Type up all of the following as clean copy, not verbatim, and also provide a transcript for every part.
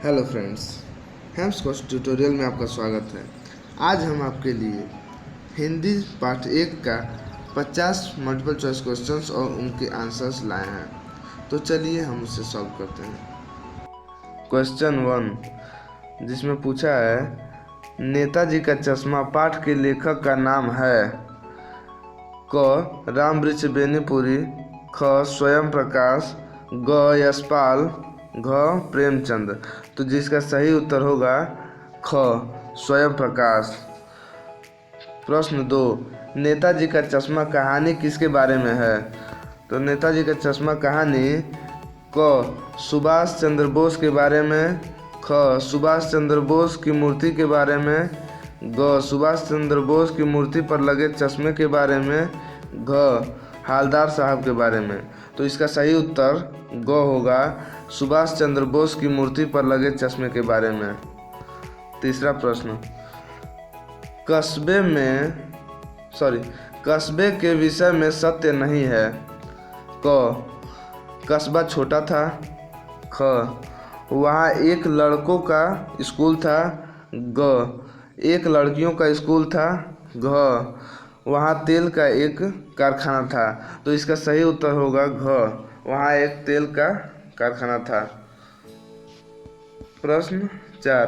Hello friends, हेम्स course tutorial में आपका स्वागत है। आज हम आपके लिए हिंदी पाठ 1 का 50 मल्टीपल चॉइस क्वेश्चंस और उनके आंसर्स लाए हैं। तो चलिए हम उसे सॉल्व करते हैं। क्वेश्चन 1, जिसमें पूछा है नेताजी का चश्मा पाठ के लेखक का नाम है। क रामवृक्ष बेनीपुरी, ख स्वयं प्रकाश, ग यशपाल, घ प्रेमचंद। तो जिसका सही उत्तर होगा ख स्वयं प्रकाश। प्रश्न 2, नेताजी का चश्मा कहानी किसके बारे में है? तो नेताजी का चश्मा कहानी क सुभाष चंद्र बोस के बारे में, ख सुभाष चंद्र बोस की मूर्ति के बारे में, ग सुभाष चंद्र बोस की मूर्ति पर लगे चश्मे के बारे में, घ हालदार साहब के बारे में। तो इसका सही उत्तर ग होगा सुभाष चंद्र बोस की मूर्ति पर लगे चश्मे के बारे में। तीसरा प्रश्न, कस्बे के विषय में सत्य नहीं है। क कस्बा छोटा था, ख वहाँ एक लड़कों का स्कूल था, ग एक लड़कियों का स्कूल था, घ वहाँ तेल का एक कारखाना था। तो इसका सही उत्तर होगा घ वहाँ एक तेल का कारखाना था। प्रश्न 4,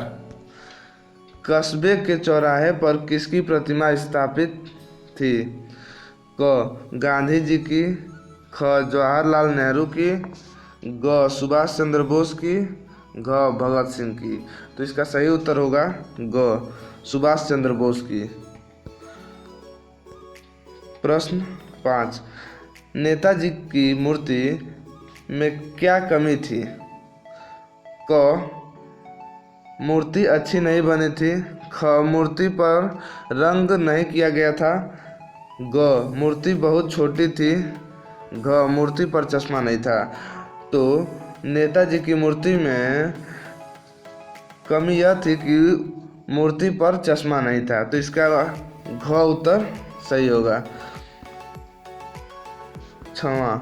कस्बे के चौराहे पर किसकी प्रतिमा स्थापित थी? क गांधी जी की, ख जवाहरलाल नेहरू की, ग सुभाष चंद्र बोस की, घ भगत सिंह की। तो इसका सही उत्तर होगा ग सुभाष चंद्र बोस की। प्रश्न 5, नेताजी की मूर्ति में क्या कमी थी? क मूर्ति अच्छी नहीं बनी थी, ख मूर्ति पर रंग नहीं किया गया था, ग मूर्ति बहुत छोटी थी, घ मूर्ति पर चश्मा नहीं था। तो नेताजी की मूर्ति में कमी यह थी कि मूर्ति पर चश्मा नहीं था। तो इसका घ उत्तर सही होगा। 6वां,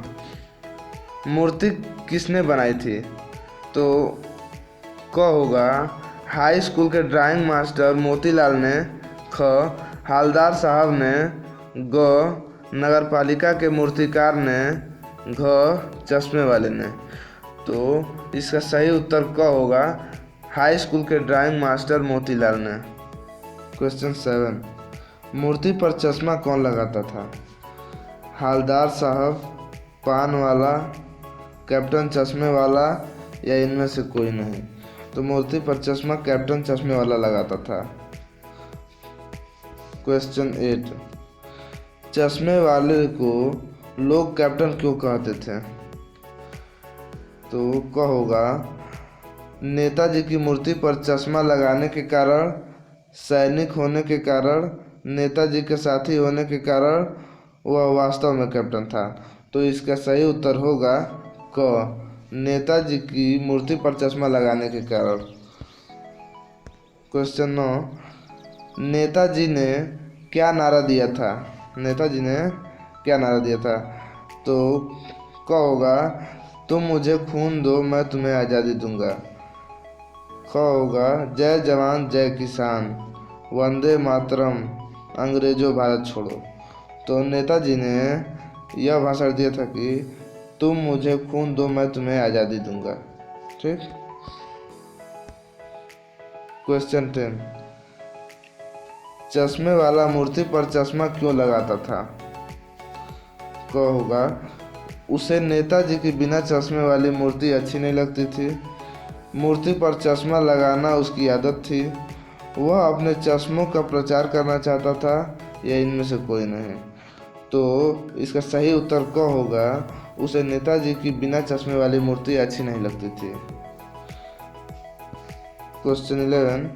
मूर्ति किसने बनाई थी? तो क होगा हाई स्कूल के ड्राइंग मास्टर मोतीलाल ने, ख हालदार साहब ने, ग नगरपालिका के मूर्तिकार ने, घ चश्मे वाले ने। तो इसका सही उत्तर क होगा हाई स्कूल के ड्राइंग मास्टर मोतीलाल ने। क्वेश्चन 7, मूर्ति पर चश्मा कौन लगाता था? हालदार साहब, पान वाला, कैप्टन चश्मे वाला या इनमें से कोई नहीं। तो मूर्ति पर चश्मा कैप्टन चश्मे वाला लगाता था। क्वेश्चन 8, चश्मे वाले को लोग कैप्टन क्यों कहते थे? तो क होगा नेताजी की मूर्ति पर चश्मा लगाने के कारण, सैनिक होने के कारण, नेताजी के साथी होने के कारण वह वास्तव में कैप्टन था। तो इसका सही उत्तर होगा क नेताजी की मूर्ति पर चश्मा लगाने के कारण। क्वेश्चन 9, नेताजी ने क्या नारा दिया था? नेताजी ने क्या नारा दिया था? तो क होगा तुम मुझे खून दो मैं तुम्हें आज़ादी दूंगा, ख होगा जय जवान जय किसान, वंदे मातरम, अंग्रेजों भारत छोड़ो। तो नेताजी ने यह भाषण दिया था कि तुम मुझे खून दो मैं तुम्हें आज़ादी दूंगा। ठीक। क्वेश्चन 10, चश्मे वाला मूर्ति पर चश्मा क्यों लगाता था? क होगा उसे नेताजी की बिना चश्मे वाली मूर्ति अच्छी नहीं लगती थी, मूर्ति पर चश्मा लगाना उसकी आदत थी, वह अपने चश्मों का प्रचार करना चाहता था, या इनमें से कोई नहीं। तो इसका सही उत्तर क होगा उसे नेताजी की बिना चश्मे वाली मूर्ति अच्छी नहीं लगती थी। क्वेश्चन 11,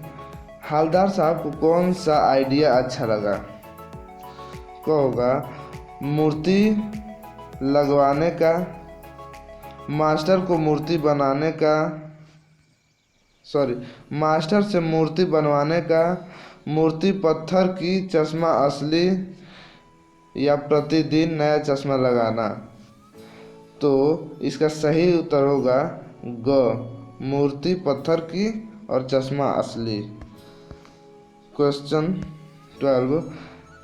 हालदार साहब को कौन सा आइडिया अच्छा लगा? क होगा मूर्ति लगवाने का, मास्टर से मूर्ति बनवाने का, मूर्ति पत्थर की, चश्मा असली, या प्रतिदिन नया चश्मा लगाना। तो इसका सही उत्तर होगा ग मूर्ति पत्थर की और चश्मा असली। क्वेश्चन 12,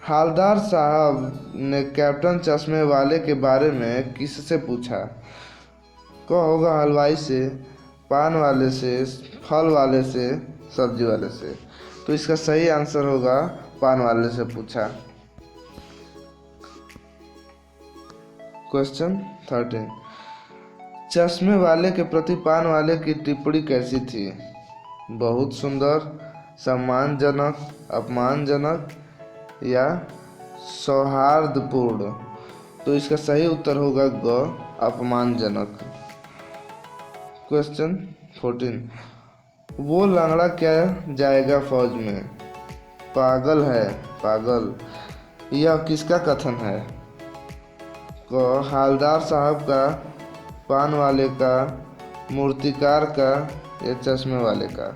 हालदार साहब ने कैप्टन चश्मे वाले के बारे में किससे पूछा? क होगा हलवाई से, पान वाले से, फल वाले से, सब्जी वाले से। तो इसका सही आंसर होगा पान वाले से पूछा। क्वेश्चन 13, चश्मे वाले के प्रति पान वाले की टिप्पणी कैसी थी? बहुत सुंदर, सम्मानजनक, अपमानजनक या सौहार्दपूर्ण। तो इसका सही उत्तर होगा ग, अपमानजनक। क्वेश्चन 14, वो लंगड़ा क्या जाएगा फौज में? पागल है, पागल। यह किसका कथन है? क हालदार साहब का, पान वाले का, मूर्तिकार का या चश्मे वाले का?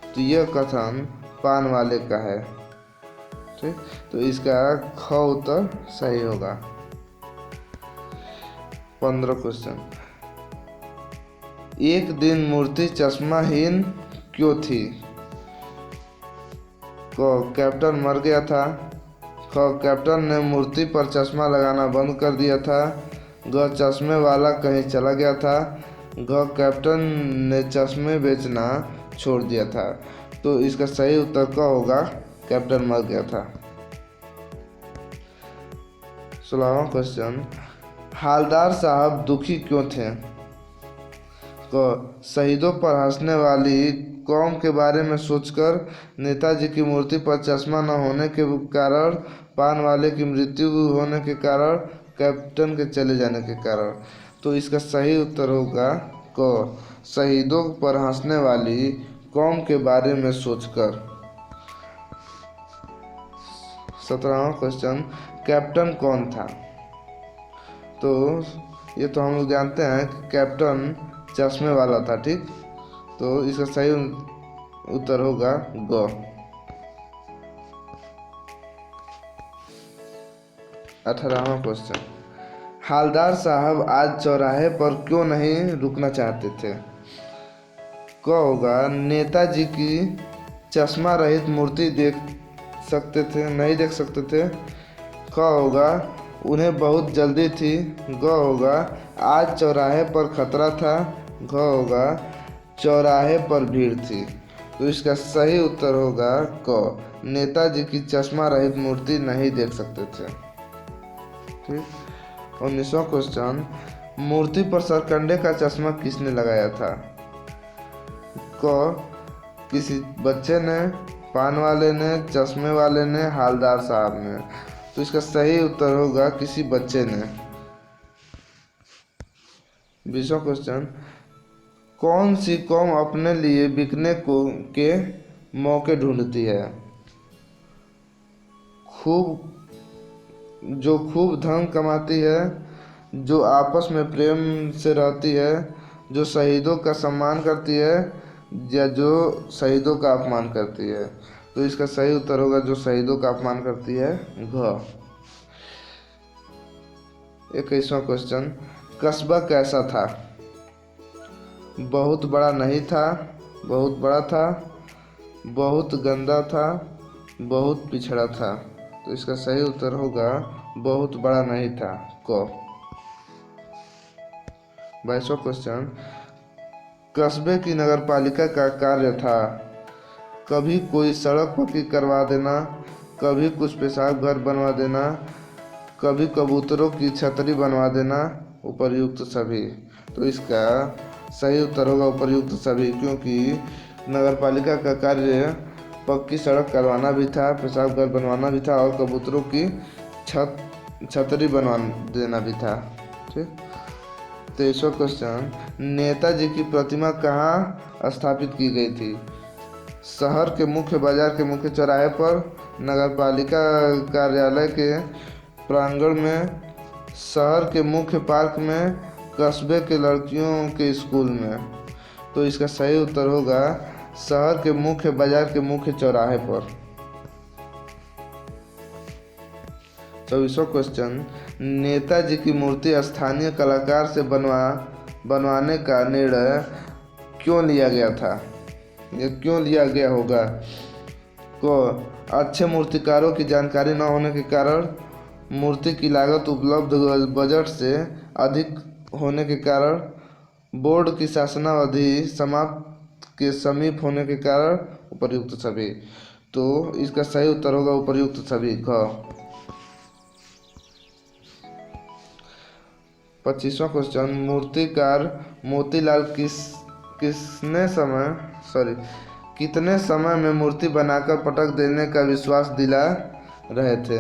तो यह कथन पान वाले का है। ठीक, तो इसका ख उत्तर सही होगा। 15 क्वेश्चन, एक दिन मूर्ति चश्माहीन क्यों थी? क कैप्टन मर गया था, ख कैप्टन ने मूर्ति पर चश्मा लगाना बंद कर दिया था, ग चश्मे वाला कहीं चला गया था, घ कैप्टन ने चश्मे बेचना छोड़ दिया था। तो इसका सही उत्तर क होगा, कैप्टन मर गया था। 16वां क्वेश्चन, हालदार साहब दुखी क्यों थे? क शहीदों पर हंसने वाली कौम के बारे में सोचकर, नेताजी की मूर्ति पर चश्मा न होने के कारण, पान वाले की मृत्यु होने के कारण, कैप्टन के चले जाने के कारण। तो इसका सही उत्तर होगा क शहीदों पर हंसने वाली कौम के बारे में सोचकर। 17वां क्वेश्चन, कैप्टन कौन था? तो ये तो हम लोग जानते हैं कि कैप्टन चश्मे वाला था। ठीक, तो इसका सही उत्तर होगा ग। 18वां क्वेश्चन, हालदार साहब आज चौराहे पर क्यों नहीं रुकना चाहते थे? क होगा नेताजी की चश्मा रहित मूर्ति नहीं देख सकते थे। ख होगा उन्हें बहुत जल्दी थी। ग होगा आज चौराहे पर खतरा था। घ होगा चौराहे पर भीड़ थी। तो इसका सही उत्तर होगा क नेताजी की चश्मा रहित मूर्ति नहीं देख सकते थे। ठीक, 19वां क्वेश्चन, मूर्ति पर सरकंडे का चश्मा किसने लगाया था? क किसी बच्चे ने, पान वाले ने, चश्मे वाले ने, हालदार साहब ने। तो इसका सही उत्तर होगा किसी बच्चे ने। 20वां क्वेश्चन, कौन सी कौम अपने लिए बिकने के मौके ढूंढती है? जो खूब धन कमाती है, जो आपस में प्रेम से रहती है, जो शहीदों का सम्मान करती है, या जो शहीदों का अपमान करती है। तो इसका सही उत्तर होगा जो शहीदों का अपमान करती है, घ। 21वां क्वेश्चन, कस्बा कैसा था? बहुत बड़ा नहीं था, बहुत बड़ा था, बहुत गंदा था, बहुत पिछड़ा था। तो इसका सही उत्तर होगा बहुत बड़ा नहीं था, क। 22वां क्वेश्चन, कस्बे की नगरपालिका का कार्य था कभी कोई सड़क पक्की करवा देना, कभी कुछ पेशाब घर बनवा देना, कभी कबूतरों की छतरी बनवा देना, उपर्युक्त सभी। तो इसका सही उत्तर होगा उपर्युक्त सभी, क्योंकि नगरपालिका का कार्य पक्की सड़क करवाना भी था, पेशाब घर बनवाना भी था और कबूतरों की छतरी बनवा देना भी था। ठीक, 23वां क्वेश्चन, नेताजी की प्रतिमा कहाँ स्थापित की गई थी? शहर के मुख्य बाजार के मुख्य चौराहे पर, नगरपालिका कार्यालय के प्रांगण में, शहर के मुख्य पार्क में, कस्बे के लड़कियों के स्कूल में। तो इसका सही उत्तर होगा शहर के मुख्य बाजार के मुख्य चौराहे पर। 24वां क्वेश्चन, नेताजी की मूर्ति स्थानीय कलाकार से बनवाने का निर्णय क्यों लिया गया था? ये क्यों लिया गया होगा? को अच्छे मूर्तिकारों की जानकारी न होने के कारण, मूर्ति की लागत उपलब्ध बजट से अधिक होने के कारण, बोर्ड की शासनावधि समाप्त के समीप होने के कारण, उपर्युक्त सभी। तो इसका सही उत्तर होगा उपर्युक्त सभी, ख। 25वां क्वेश्चन, मूर्तिकार मोतीलाल कितने समय में मूर्ति बनाकर पटक देने का विश्वास दिला रहे थे?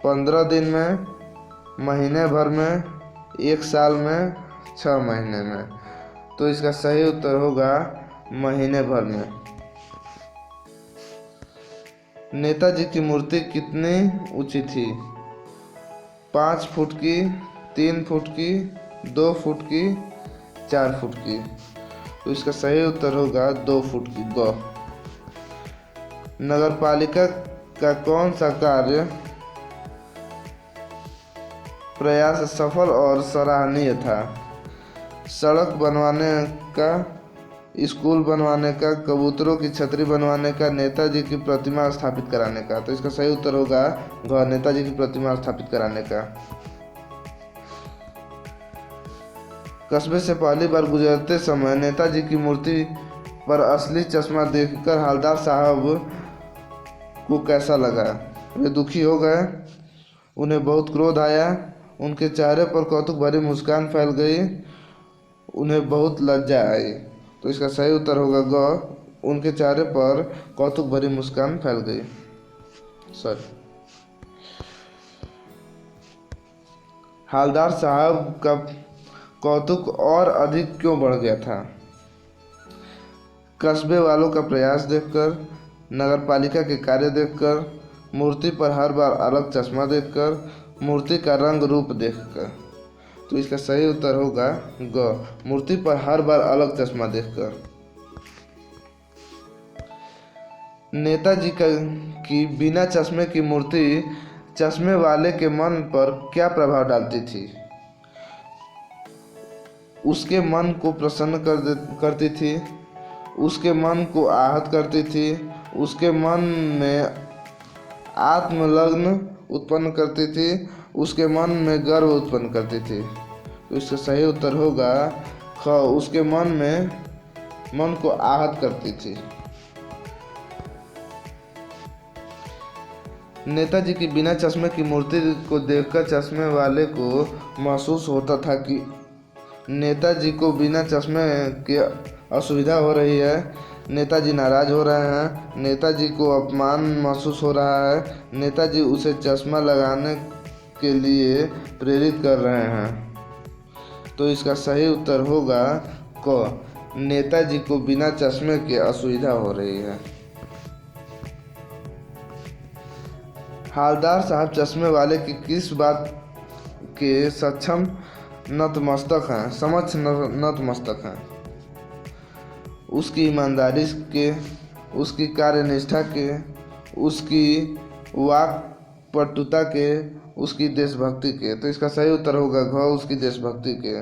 15 दिन में, महीने भर में, 1 साल में, 6 महीने में? तो इसका सही उत्तर होगा महीने भर में। नेताजी की मूर्ति कितनी ऊंची थी? 5 फुट की, 3 फुट की, 2 फुट की, 4 फुट की? तो इसका सही उत्तर होगा 2 फुट की, ग। नगरपालिका का कौन सा कार्य प्रयास सफल और सराहनीय था? सड़क बनवाने का, स्कूल बनवाने का, कबूतरों की छतरी बनवाने का, नेताजी की प्रतिमा स्थापित कराने का? तो इसका सही उत्तर होगा घ, नेताजी की प्रतिमा स्थापित कराने का। कस्बे से पहली बार गुजरते समय नेताजी की मूर्ति पर असली चश्मा देखकर हवलदार साहब को कैसा लगा? वे दुखी हो गए, उन्हें बहुत क्रोध आया, उनके चेहरे पर कौतुक भरी मुस्कान फैल गई, उन्हें बहुत लज्जा आई? तो इसका सही उत्तर होगा ग, उनके चेहरे पर कौतुक भरी मुस्कान फैल गई। हवलदार साहब का कौतुक और अधिक क्यों बढ़ गया था? कस्बे वालों का प्रयास देखकर, नगरपालिका के कार्य देखकर, मूर्ति पर हर बार अलग चश्मा देखकर, मूर्ति का रंग रूप देखकर? तो इसका सही उत्तर होगा ग, मूर्ति पर हर बार अलग चश्मा देखकर। नेताजी की बिना चश्मे की मूर्ति चश्मे वाले के मन पर क्या प्रभाव डालती थी? उसके मन को प्रसन्न करती थी, उसके मन को आहत करती थी, उसके मन में आत्मलग्न उत्पन्न करती थी, उसके मन में गर्व उत्पन्न करती थी? तो इसका सही उत्तर होगा ख, उसके मन को आहत करती थी। नेताजी की बिना चश्मे की मूर्ति को देखकर चश्मे वाले को महसूस होता था कि नेताजी को बिना चश्मे के असुविधा हो रही है, नेताजी नाराज हो रहे हैं, नेताजी को अपमान महसूस हो रहा है, नेताजी उसे चश्मा लगाने के लिए प्रेरित कर रहे हैं। तो इसका सही उत्तर होगा क, नेताजी को बिना चश्मे के असुविधा हो रही है। हवलदार साहब चश्मे वाले की किस बात के समक्ष नतमस्तक हैं? उसकी ईमानदारी के, उसकी कार्यनिष्ठा के, उसकी वाक्पटुता के, उसकी देशभक्ति के? तो इसका सही उत्तर होगा घ, उसकी देशभक्ति के।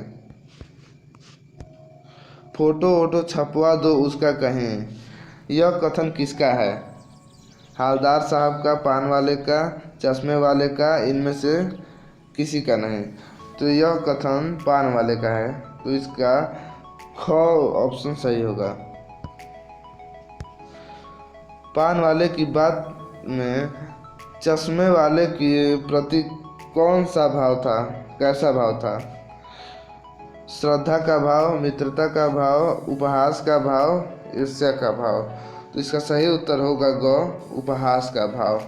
फोटो छपवा दो उसका कहें, यह कथन किसका है? हवलदार साहब का, पान वाले का, चश्मे वाले का, इनमें से किसी का नहीं? तो यह कथन पान वाले का है, तो इसका ख ऑप्शन सही होगा। पान वाले की बात में चश्मे वाले के प्रति कौन सा भाव था, कैसा भाव था? श्रद्धा का भाव, मित्रता का भाव, उपहास का भाव, ईर्ष्या का भाव? तो इसका सही उत्तर होगा ग, उपहास का भाव।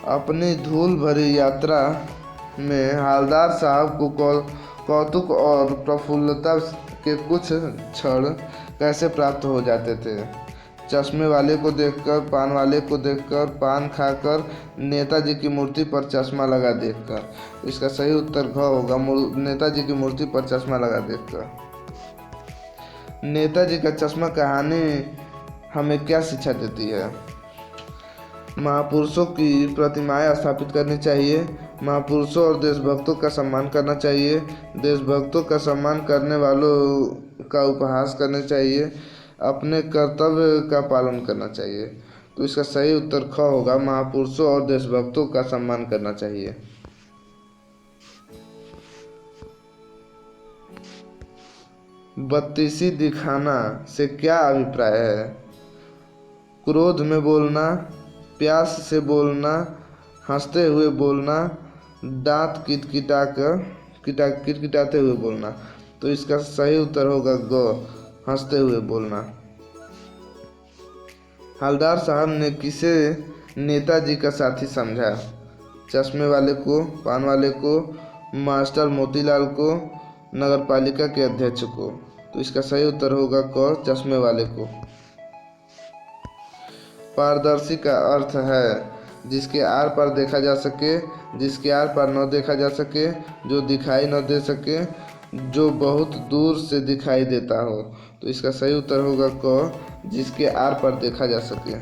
अपनी धूल भरी यात्रा में हवलदार साहब को कौतुक और प्रफुल्लता के कुछ क्षण कैसे प्राप्त हो जाते थे? चश्मे वाले को देखकर, पान वाले को देखकर, पान खाकर, नेताजी की मूर्ति पर चश्मा लगा देखकर? इसका सही उत्तर घ होगा, नेताजी की मूर्ति पर चश्मा लगा देखकर। नेताजी का चश्मा कहानी हमें क्या शिक्षा देती है? महापुरुषों की प्रतिमाएं स्थापित करनी चाहिए। महापुरुषों और देशभक्तों का सम्मान करना चाहिए। देशभक्तों का सम्मान करने वालों का उपहास करना चाहिए। अपने कर्तव्य का पालन करना चाहिए। तो इसका सही उत्तर ख होगा, महापुरुषों और देशभक्तों का सम्मान करना चाहिए। बत्तीसी दिखाना से क्या अभिप्राय है? क्रोध में बोलना, प्यास से बोलना, हंसते हुए बोलना, दांत किटकिटाते हुए बोलना। तो इसका सही उत्तर होगा ग, हंसते हुए बोलना। हवलदार साहब ने किसे नेताजी का साथी समझा? चश्मे वाले को, पान वाले को, मास्टर मोतीलाल को, नगरपालिका के अध्यक्ष को। तो इसका सही उत्तर होगा क, चश्मे वाले को। पारदर्शी का अर्थ है जिसके आर पार देखा जा सके, जिसके आर पार न देखा जा सके, जो दिखाई न दे सके, जो बहुत दूर से दिखाई देता हो। तो इसका सही उत्तर होगा क, जिसके आर पार देखा जा सके।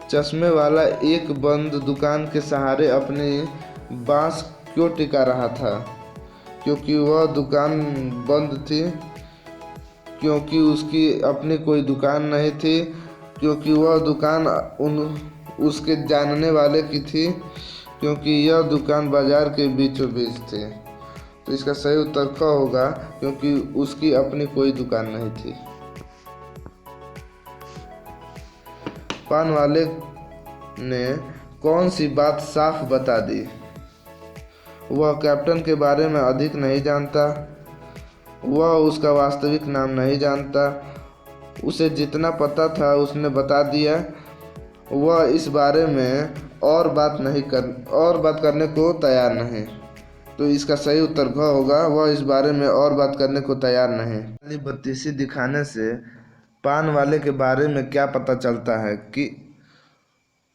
चश्मे वाला एक बंद दुकान के सहारे अपनी बांस क्यों टिका रहा था? क्योंकि वह दुकान बंद थी, क्योंकि उसकी अपनी कोई दुकान नहीं थी, क्योंकि वह दुकान उसके जानने वाले की थी, क्योंकि यह दुकान बाजार के बीचों बीच थी। तो इसका सही उत्तर ख होगा, क्योंकि उसकी अपनी कोई दुकान नहीं थी। पान वाले ने कौन सी बात साफ बता दी? वह कैप्टन के बारे में अधिक नहीं जानता, वह उसका वास्तविक नाम नहीं जानता, उसे जितना पता था उसने बता दिया, वह इस बारे में और बात करने को तैयार नहीं। तो इसका सही उत्तर घ होगा, वह इस बारे में और बात करने को तैयार नहीं। बत्तीसी दिखाने से पान वाले के बारे में क्या पता चलता है? कि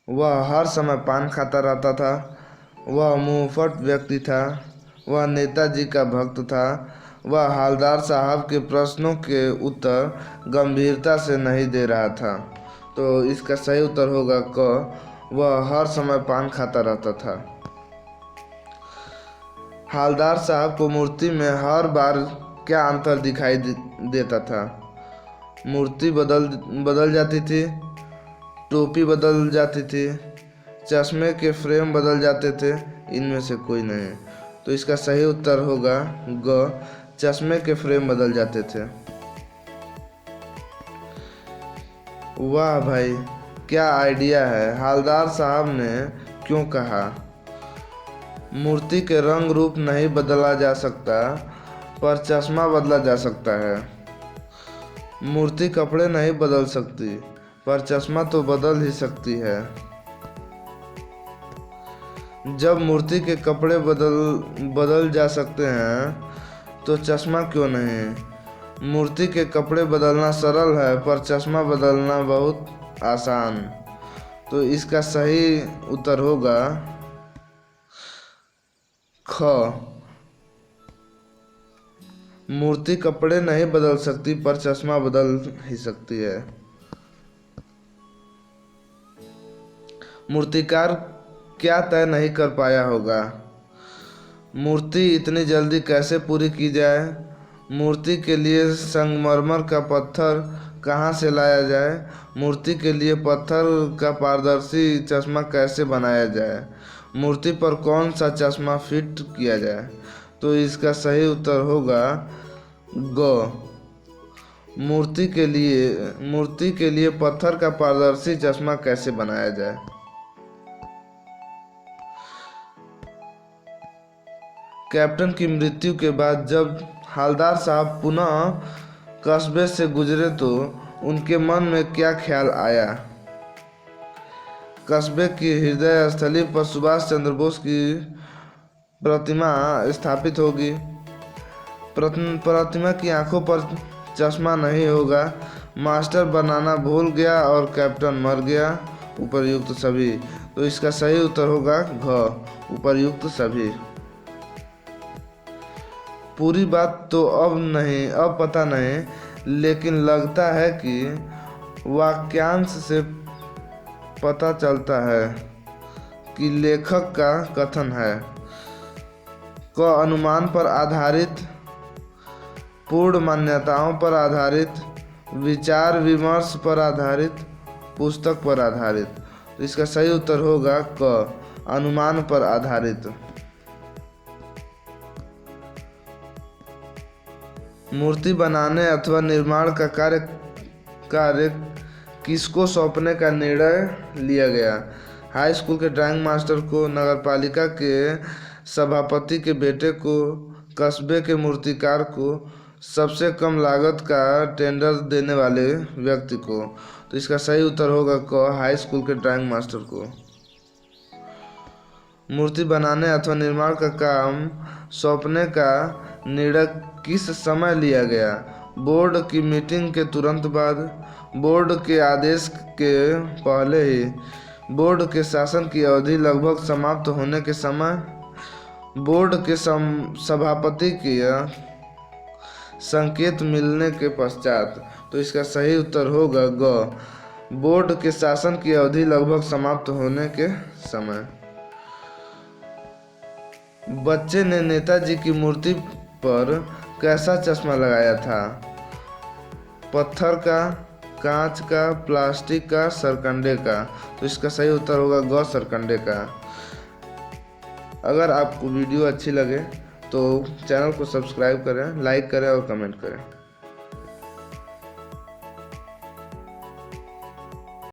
वह हर समय पान खाता रहता था, वह मुंहफट व्यक्ति था, वह नेताजी का भक्त था, वह हवलदार साहब के प्रश्नों के उत्तर गंभीरता से नहीं दे रहा था। तो इसका सही उत्तर होगा क, वह हर समय पान खाता रहता था। हवलदार साहब को मूर्ति में हर बार क्या अंतर दिखाई देता था? मूर्ति बदल जाती थी, टोपी बदल जाती थी, चश्मे के फ्रेम बदल जाते थे, इनमें से कोई नहीं। तो इसका सही उत्तर होगा ग, चश्मे के फ्रेम बदल जाते थे। वाह भाई, क्या आइडिया है! हवलदार साहब ने क्यों कहा? मूर्ति के रंग रूप नहीं बदला जा सकता, पर चश्मा बदला जा सकता है। मूर्ति कपड़े नहीं बदल सकती, पर चश्मा तो बदल ही सकती है। जब मूर्ति के कपड़े बदल जा सकते हैं तो चश्मा क्यों नहीं? मूर्ति के कपड़े बदलना सरल है, पर चश्मा बदलना बहुत आसान। तो इसका सही उत्तर होगा ख, मूर्ति कपड़े नहीं बदल सकती, पर चश्मा बदल ही सकती है। मूर्तिकार क्या तय नहीं कर पाया होगा? मूर्ति इतनी जल्दी कैसे पूरी की जाए? मूर्ति के लिए संगमरमर का पत्थर कहाँ से लाया जाए? मूर्ति के लिए पत्थर का पारदर्शी चश्मा कैसे बनाया जाए? मूर्ति पर कौन सा चश्मा फिट किया जाए? तो इसका सही उत्तर होगा ग, मूर्ति के लिए पत्थर का पारदर्शी चश्मा कैसे बनाया जाए। कैप्टन की मृत्यु के बाद जब हवलदार साहब पुनः कस्बे से गुजरे तो उनके मन में क्या ख्याल आया? कस्बे की हृदय स्थली पर सुभाष चंद्र बोस की प्रतिमा स्थापित होगी। प्रतिमा की आंखों पर चश्मा नहीं होगा। मास्टर बनाना भूल गया और कैप्टन मर गया। उपर्युक्त सभी। तो इसका सही उत्तर होगा घ, उपर्युक्त सभी। पूरी बात तो अब पता नहीं, लेकिन लगता है कि वाक्यांश से पता चलता है कि लेखक का कथन है। क अनुमान पर आधारित, पूर्ण मान्यताओं पर आधारित, विचार विमर्श पर आधारित, पुस्तक पर आधारित। तो इसका सही उत्तर होगा क अनुमान पर आधारित। मूर्ति बनाने अथवा निर्माण का कार्य किसको सौंपने का निर्णय लिया गया? हाई स्कूल के ड्राइंग मास्टर को, नगरपालिका के सभापति के बेटे को, कस्बे के मूर्तिकार को, सबसे कम लागत का टेंडर देने वाले व्यक्ति को। तो इसका सही उत्तर होगा क हाई स्कूल के ड्राइंग मास्टर को। मूर्ति बनाने अथवा निर्माण का काम सौंपने का निर्णय किस समय लिया गया? बोर्ड की मीटिंग के तुरंत बाद, बोर्ड के आदेश के पहले ही, बोर्ड के शासन की अवधि लगभग समाप्त होने के समय, बोर्ड के सभापति के संकेत मिलने के पश्चात। तो इसका सही उत्तर होगा ग बोर्ड के शासन की अवधि लगभग समाप्त होने के समय। बच्चे ने नेताजी की मूर्ति पर कैसा चश्मा लगाया था? पत्थर का, कांच का, प्लास्टिक का, सरकंडे का। तो इसका सही उत्तर होगा ग सरकंडे का। अगर आपको वीडियो अच्छी लगे तो चैनल को सब्सक्राइब करें, लाइक करें और कमेंट करें।